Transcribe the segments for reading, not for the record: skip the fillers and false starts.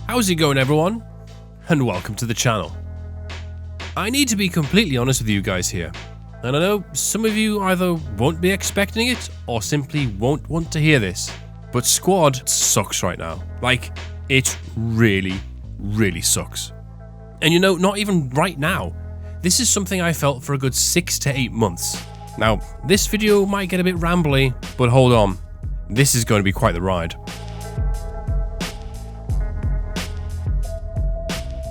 How's it going, everyone? And welcome to the channel. I need to be completely honest with you guys here, and I know some of you either won't be expecting it or simply won't want to hear this, but Squad sucks right now. Like, it really sucks. And you know, not even right now. This is something I felt for a good 6 to 8 months. Now, this video might get a bit rambly, but hold on. This is going to be quite the ride.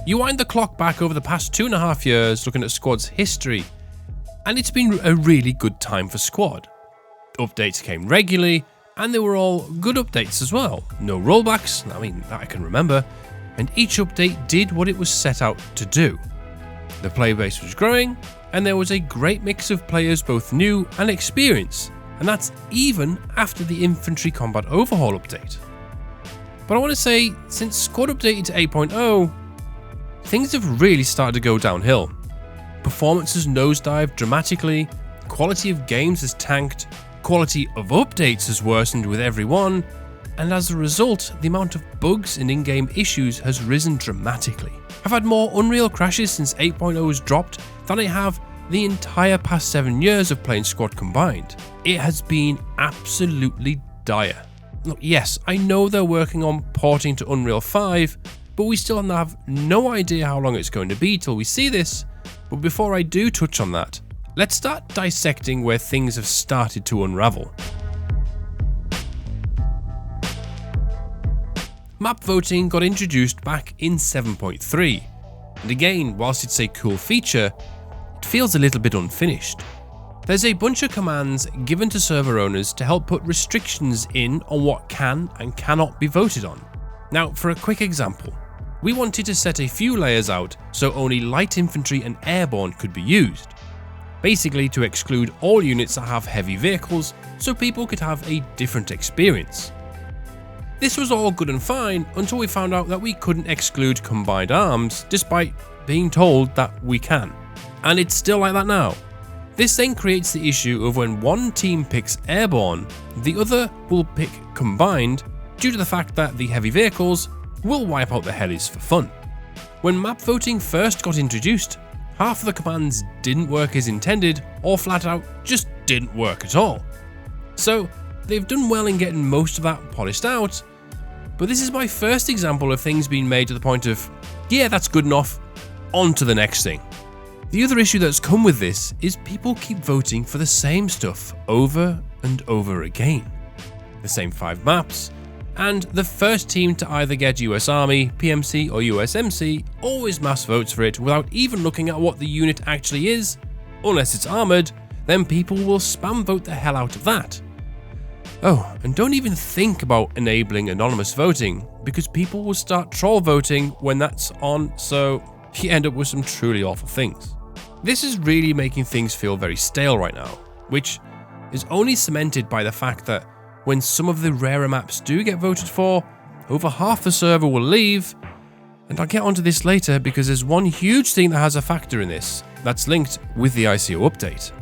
You wind the clock back over the past 2.5 years looking at Squad's history, and it's been a really good time for Squad. Updates came regularly, and they were all good updates as well. No rollbacks, I mean, that I can remember, and each update did what it was set out to do. The player base was growing, and there was a great mix of players both new and experienced, and that's even after the infantry combat overhaul update. But I want to say, since Squad updated to 8.0, things have really started to go downhill. Performance has nosedived dramatically, quality of games has tanked, quality of updates has worsened with every one, and as a result, the amount of bugs and in-game issues has risen dramatically. I've had more Unreal crashes since 8.0 was dropped than I have the entire past 7 years of playing Squad combined. It has been absolutely dire. Look, yes, I know they're working on porting to Unreal 5, but we still have no idea how long it's going to be till we see this. But before I do touch on that, let's start dissecting where things have started to unravel. Map voting got introduced back in 7.3, and again, whilst it's a cool feature, it feels a little bit unfinished. There's a bunch of commands given to server owners to help put restrictions in on what can and cannot be voted on. Now, for a quick example, we wanted to set a few layers out so only light infantry and airborne could be used. Basically to exclude all units that have heavy vehicles so people could have a different experience. This was all good and fine until we found out that we couldn't exclude combined arms despite being told that we can. And it's still like that now. This then creates the issue of when one team picks airborne, the other will pick combined due to the fact that the heavy vehicles will wipe out the helis for fun. When map voting first got introduced, half of the commands didn't work as intended or flat out just didn't work at all. So they've done well in getting most of that polished out, but this is my first example of things being made to the point of, yeah, that's good enough, on to the next thing. The other issue that's come with this is people keep voting for the same stuff over and over again. The same 5 maps, and the first team to either get US Army, PMC or USMC always mass votes for it without even looking at what the unit actually is. Unless it's armoured, then people will spam vote the hell out of that. Oh, and don't even think about enabling anonymous voting, because people will start troll voting when that's on, so you end up with some truly awful things. This is really making things feel very stale right now, which is only cemented by the fact that when some of the rarer maps do get voted for, over half the server will leave, and I'll get onto this later because there's one huge thing that has a factor in this that's linked with the ICO update.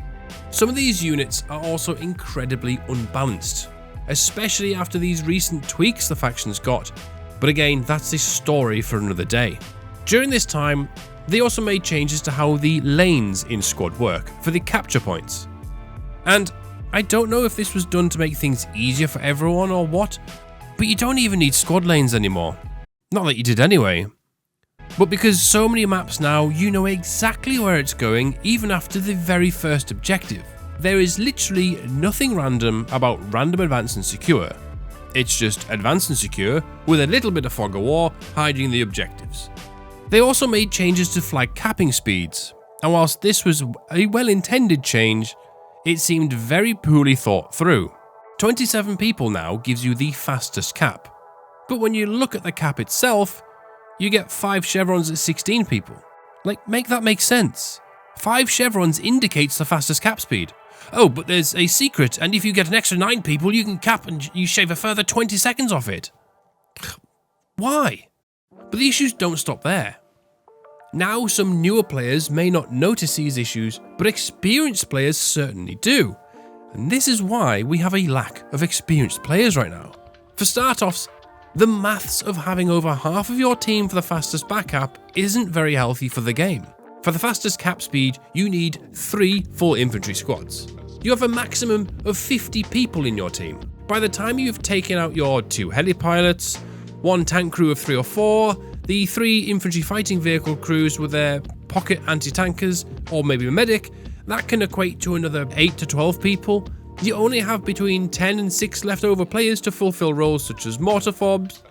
Some of these units are also incredibly unbalanced, especially after these recent tweaks the factions got, but again, that's a story for another day. During this time, they also made changes to how the lanes in Squad work for the capture points. And I don't know if this was done to make things easier for everyone or what, but you don't even need squad lanes anymore. Not that you did anyway. But because so many maps now, you know exactly where it's going even after the very first objective. There is literally nothing random about random advance and secure. It's just advance and secure with a little bit of fog of war hiding the objectives. They also made changes to flag capping speeds, and whilst this was a well-intended change, it seemed very poorly thought through. 27 people now gives you the fastest cap, but when you look at the cap itself, you get 5 chevrons at 16 people. Like, make that make sense. 5 chevrons indicates the fastest cap speed. Oh, but there's a secret, and if you get an extra 9 people, you can cap and you shave a further 20 seconds off it. Why? But the issues don't stop there. Now, some newer players may not notice these issues, but experienced players certainly do. And this is why we have a lack of experienced players right now. For start-offs, The maths of having over half of your team for the fastest back cap isn't very healthy for the game. For the fastest cap speed, you need 3 full infantry squads. You have a maximum of 50 people in your team. By the time you've taken out your 2 heli pilots, 1 tank crew of 3 or 4, the 3 infantry fighting vehicle crews with their pocket anti-tankers, or maybe a medic, that can equate to another 8 to 12 people. You only have between 10 and 6 leftover players to fulfill roles such as mortar fobs,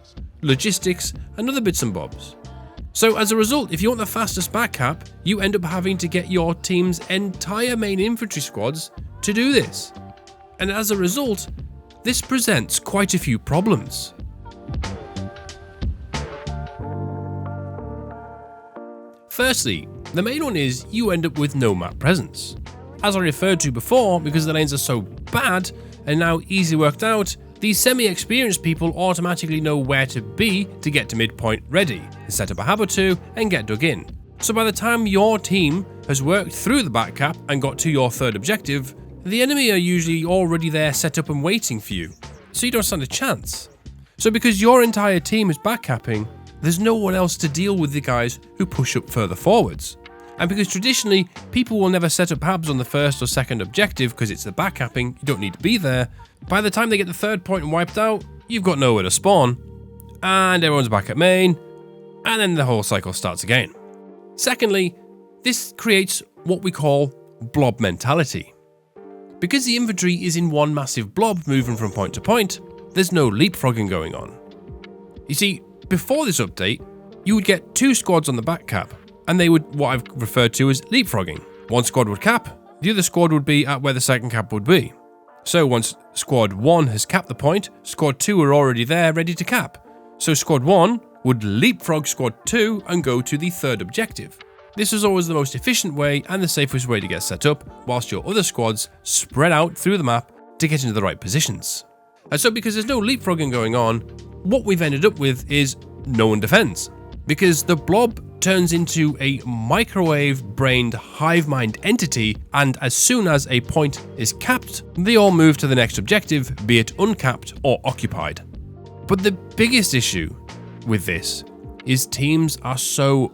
logistics, and other bits and bobs. So as a result, if you want the fastest back cap, you end up having to get your team's entire main infantry squads to do this. And as a result, this presents quite a few problems. Firstly, the main one is you end up with no map presence. As I referred to before, because the lanes are so bad and now easily worked out, these semi-experienced people automatically know where to be to get to midpoint ready, set up a hab or 2 and get dug in. So by the time your team has worked through the back cap and got to your 3rd objective, the enemy are usually already there set up and waiting for you, so you don't stand a chance. So because your entire team is back capping, there's no one else to deal with the guys who push up further forwards. And because traditionally, people will never set up habs on the 1st or 2nd objective because it's the back capping, you don't need to be there, by the time they get the 3rd point and wiped out, you've got nowhere to spawn, and everyone's back at main, and then the whole cycle starts again. Secondly, this creates what we call blob mentality. Because the infantry is in one massive blob moving from point to point, there's no leapfrogging going on. You see, before this update, you would get 2 squads on the back cap, and they would what I've referred to as leapfrogging. One squad would cap, the other squad would be at where the 2nd cap would be. So once squad 1 has capped the point, squad 2 are already there ready to cap. So squad 1 would leapfrog squad 2 and go to the 3rd objective. This was always the most efficient way and the safest way to get set up, whilst your other squads spread out through the map to get into the right positions. And so because there's no leapfrogging going on, what we've ended up with is no one defends. Because the blob turns into a microwave-brained hive mind entity, and as soon as a point is capped, they all move to the next objective, be it uncapped or occupied. But the biggest issue with this is teams are so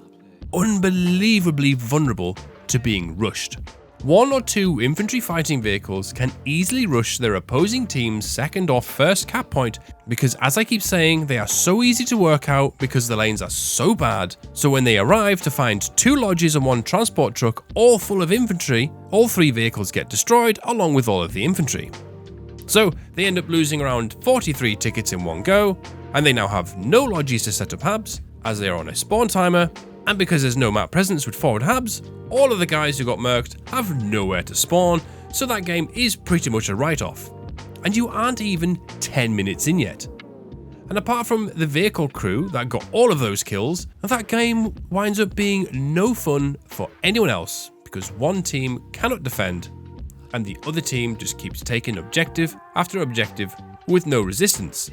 unbelievably vulnerable to being rushed. 1 or 2 infantry fighting vehicles can easily rush their opposing team's 2nd or 1st cap point because, as I keep saying, they are so easy to work out because the lanes are so bad. So when they arrive to find 2 lodges and 1 transport truck all full of infantry, all 3 vehicles get destroyed along with all of the infantry. So they end up losing around 43 tickets in one go, and they now have no lodges to set up habs as they are on a spawn timer. And because there's no map presence with forward habs, all of the guys who got murked have nowhere to spawn, so that game is pretty much a write-off. And you aren't even 10 minutes in yet. And apart from the vehicle crew that got all of those kills, that game winds up being no fun for anyone else because one team cannot defend and the other team just keeps taking objective after objective with no resistance.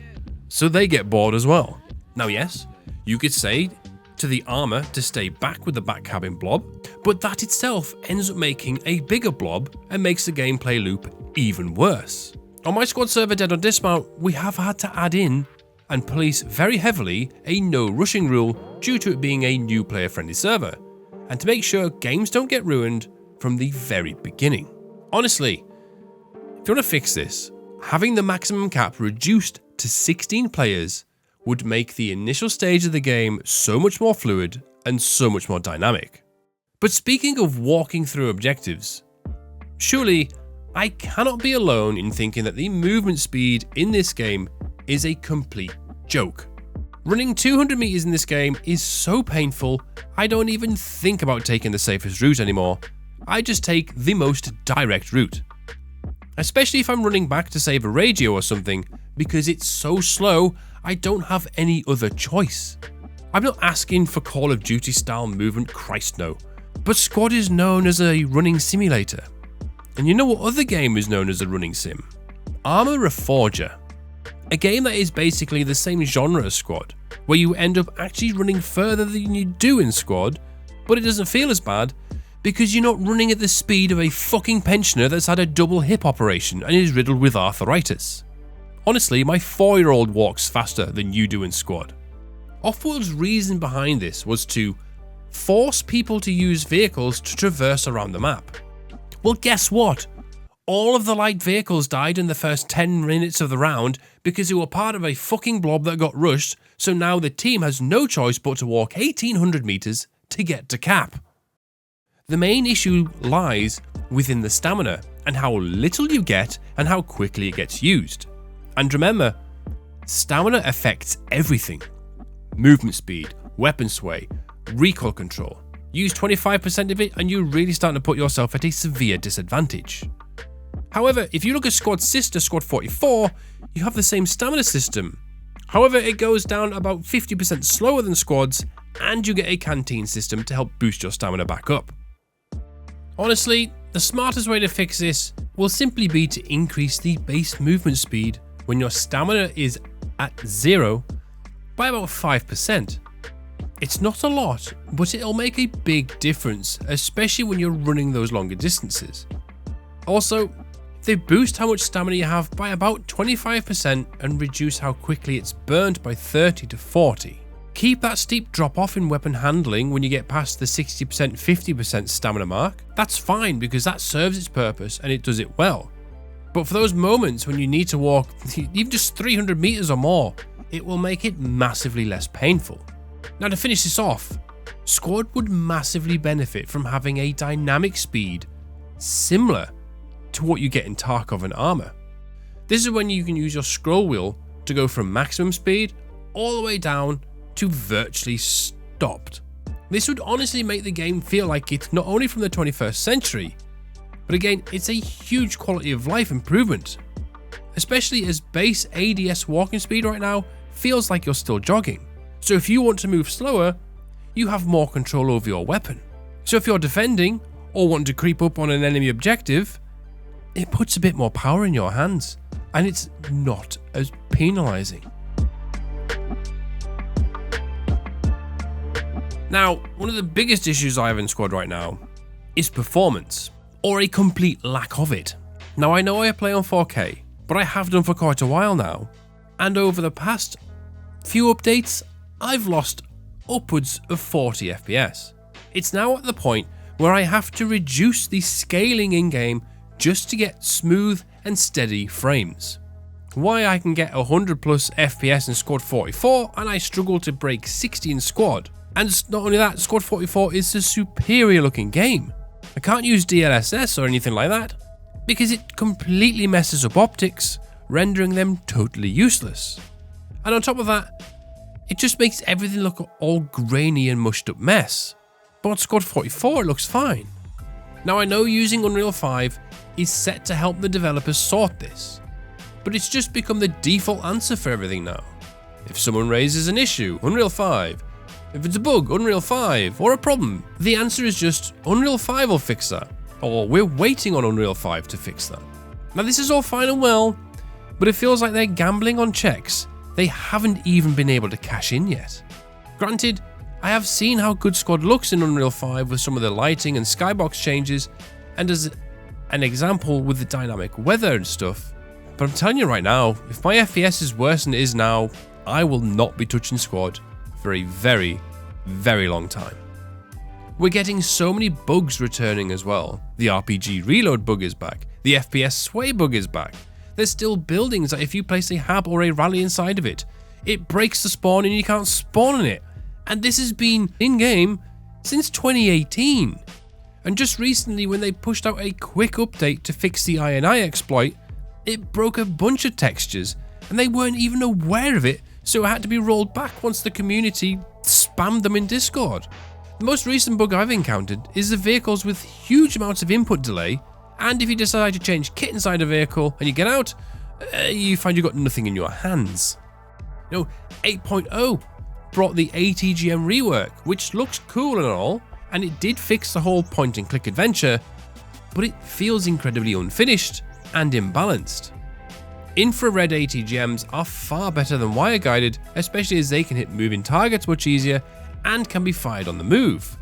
So they get bored as well. Now yes, you could say to the armor to stay back with the back cabin blob, but that itself ends up making a bigger blob and makes the gameplay loop even worse. On my squad server Dead on Dismount, we have had to add in and police very heavily a no rushing rule due to it being a new player friendly server, and to make sure games don't get ruined from the very beginning. Honestly, if you want to fix this, having the maximum cap reduced to 16 players would make the initial stage of the game so much more fluid and so much more dynamic. But speaking of walking through objectives, surely I cannot be alone in thinking that the movement speed in this game is a complete joke. Running 200 meters in this game is so painful, I don't even think about taking the safest route anymore. I just take the most direct route. Especially if I'm running back to save a radio or something, because it's so slow, I don't have any other choice. I'm not asking for Call of Duty style movement, Christ no. But Squad is known as a running simulator. And you know what other game is known as a running sim? Arma Reforger. A game that is basically the same genre as Squad, where you end up actually running further than you do in Squad, but it doesn't feel as bad because you're not running at the speed of a fucking pensioner that's had a double hip operation and is riddled with arthritis. Honestly, my 4-year-old walks faster than you do in squad. Offworld's reason behind this was to force people to use vehicles to traverse around the map. Well, guess what? All of the light vehicles died in the first 10 minutes of the round because they were part of a fucking blob that got rushed, so now the team has no choice but to walk 1800 meters to get to cap. The main issue lies within the stamina and how little you get and how quickly it gets used. And remember, stamina affects everything. Movement speed, weapon sway, recoil control. Use 25% of it and you're really starting to put yourself at a severe disadvantage. However, if you look at Squad's sister, Squad 44, you have the same stamina system. However, it goes down about 50% slower than Squad's, and you get a canteen system to help boost your stamina back up. Honestly, the smartest way to fix this will simply be to increase the base movement speed when your stamina is at 0 by about 5%. It's not a lot, but it'll make a big difference, especially when you're running those longer distances. Also, they boost how much stamina you have by about 25% and reduce how quickly it's burnt by 30 to 40. Keep that steep drop off in weapon handling when you get past the 60% 50% stamina mark. That's fine because that serves its purpose and it does it well. But for those moments when you need to walk even just 300 meters or more, it will make it massively less painful. Now, to finish this off, Squad would massively benefit from having a dynamic speed similar to what you get in Tarkov and Armor. This is when you can use your scroll wheel to go from maximum speed all the way down to virtually stopped. This would honestly make the game feel like it's not only from the 21st century, but again, it's a huge quality of life improvement, especially as base ADS walking speed right now feels like you're still jogging. So if you want to move slower, you have more control over your weapon. So if you're defending or want to creep up on an enemy objective, it puts a bit more power in your hands and it's not as penalizing. Now, one of the biggest issues I have in Squad right now is performance, or a complete lack of it. Now, I know I play on 4K, but I have done for quite a while now, and over the past few updates, I've lost upwards of 40 FPS. It's now at the point where I have to reduce the scaling in-game just to get smooth and steady frames. Why I can get 100 plus FPS in Squad 44 and I struggle to break 60 in Squad. And not only that, Squad 44 is a superior looking game. I can't use DLSS or anything like that because it completely messes up optics, rendering them totally useless. And on top of that, it just makes everything look all grainy and mushed up mess. But on Squad 44 it looks fine. Now, I know using Unreal 5 is set to help the developers sort this, but it's just become the default answer for everything now. If someone raises an issue, Unreal 5. If it's a bug, Unreal 5, or a problem, the answer is just Unreal 5 will fix that, or we're waiting on Unreal 5 to fix that. Now, this is all fine and well, but it feels like they're gambling on checks they haven't even been able to cash in yet. Granted, I have seen how good Squad looks in Unreal 5 with some of the lighting and skybox changes, and as an example with the dynamic weather and stuff, but I'm telling you right now, if my FPS is worse than it is now, I will not be touching Squad for a very, very long time. We're getting so many bugs returning as well. The RPG reload bug is back. The FPS sway bug is back. There's still buildings that if you place a hab or a rally inside of it, it breaks the spawn and you can't spawn in it. And this has been in-game since 2018. And just recently when they pushed out a quick update to fix the INI exploit, it broke a bunch of textures and they weren't even aware of it, so it had to be rolled back once the community spammed them in Discord. The most recent bug I've encountered is the vehicles with huge amounts of input delay, and if you decide to change kit inside a vehicle and you get out, you find you've got nothing in your hands. 8.0 brought the ATGM rework, which looks cool and all, and it did fix the whole point and click adventure, but it feels incredibly unfinished and imbalanced. Infrared ATGMs are far better than wire guided, especially as they can hit moving targets much easier and can be fired on the move.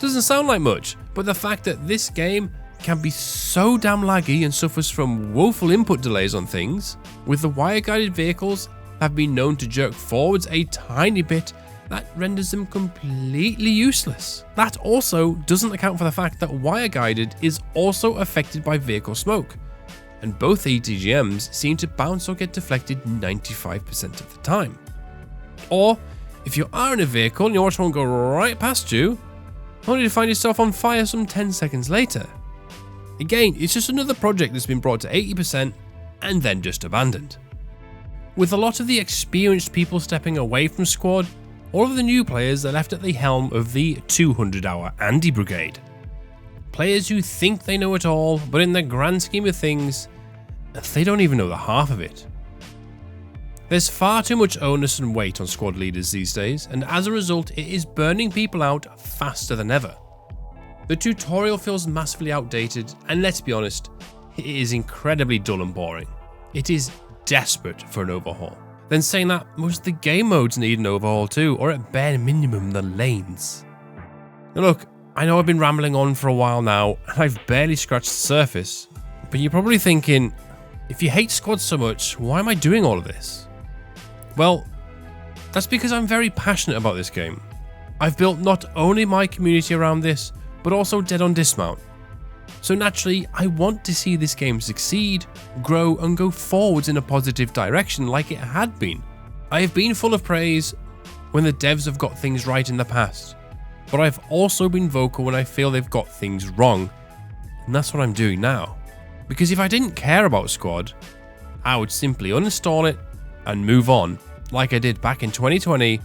Doesn't sound like much, but the fact that this game can be so damn laggy and suffers from woeful input delays on things, with the wire-guided vehicles have been known to jerk forwards a tiny bit that renders them completely useless. That also doesn't account for the fact that wire-guided is also affected by vehicle smoke, and both ETGMs seem to bounce or get deflected 95% of the time. Or, if you are in a vehicle and you watch one go right past you, only to find yourself on fire some 10 seconds later. Again, it's just another project that's been brought to 80% and then just abandoned. With a lot of the experienced people stepping away from squad, all of the new players are left at the helm of the 200-hour Andy Brigade. Players who think they know it all, but in the grand scheme of things, they don't even know the half of it. There's far too much onus and weight on squad leaders these days, and as a result, it is burning people out faster than ever. The tutorial feels massively outdated, and let's be honest, it is incredibly dull and boring. It is desperate for an overhaul. Then saying that, most of the game modes need an overhaul too, or at bare minimum the lanes. Now look, I know I've been rambling on for a while now, and I've barely scratched the surface, but you're probably thinking, if you hate squads so much, why am I doing all of this? Well, that's because I'm very passionate about this game. I've built not only my community around this, but also Dead on Dismount. So naturally, I want to see this game succeed, grow and go forwards in a positive direction like it had been. I have been full of praise when the devs have got things right in the past, but I've also been vocal when I feel they've got things wrong, and that's what I'm doing now. Because if I didn't care about Squad, I would simply uninstall it and move on, like I did back in 2020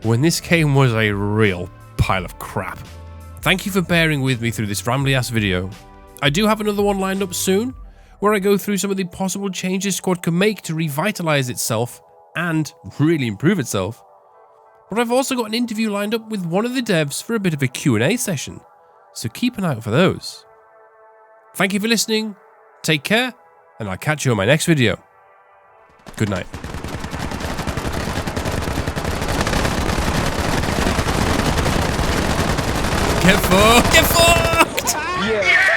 when this game was a real pile of crap. Thank you for bearing with me through this rambly ass video. I do have another one lined up soon, where I go through some of the possible changes Squad can make to revitalize itself and really improve itself. But I've also got an interview lined up with one of the devs for a bit of a Q&A session, so keep an eye out for those. Thank you for listening, take care, and I'll catch you on my next video. Good night. Get fucked! Get fucked! Yeah.